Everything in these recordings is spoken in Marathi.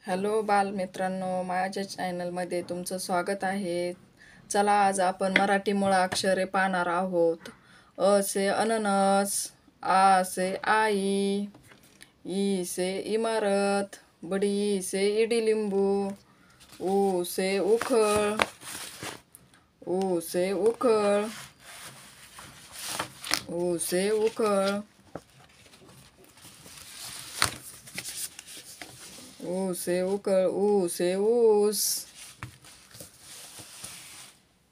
हॅलो बालमित्रांनो, माझ्या चॅनलमध्ये तुमचं स्वागत आहे. चला आज आपण मराठी मुळाक्षरे पाहणार आहोत. अ से अननस, आ से आई, ई से इमारत, बडी से इडिलिंबू, उ से उखळ, उ से उखळ, उ से उखळ, ऊ से उकळ, ऊ से ऊस,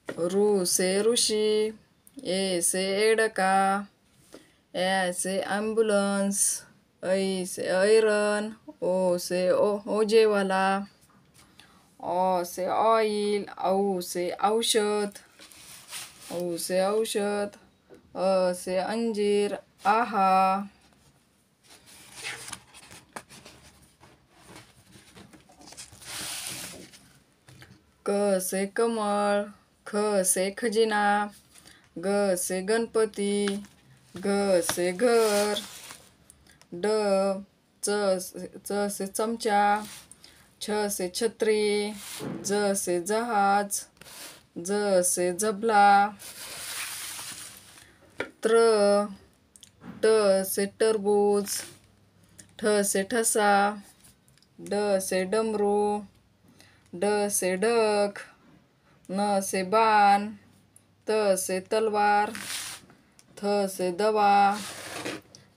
रू से ऋषी, ए से एडका, ए से ॲम्ब्युलन्स, ऐ से ऐरन, ओ से ओजेवाला, ओ से ऑइल, औ से औषध, औ से औषध, अ से अंजीर, आहा. क से कमळ, ख से खजिना, ग से गणपती, घ से घर, ड च से चमचा, छ से छत्री, ज से जहाज, ज से जबला, त्र ट से टरबूज, ठ से ठसा, ड से डमरू, ड से डग, न से बाण, त से तलवार, थ से दवा,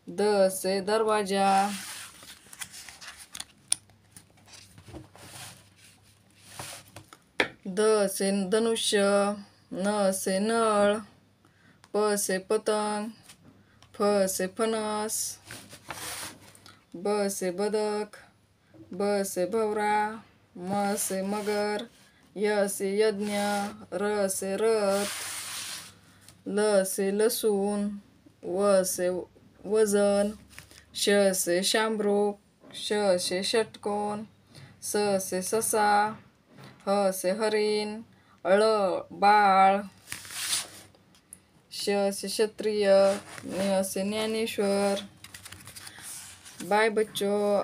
द से दरवाजा, द से धनुष्य, न से नळ, प से पतंग, फ से फणस, ब से बदक, ब से भवरा, म से मगर, य से यज्ञ, र से रथ, ल से लसूण, व से वजन, श से शामरूख, श से षटकोन, स से ससा, ह से हरिण, ळ बाळ, श से क्षत्रिय, न्य से ज्ञानेश्वर. बाय बच्चों.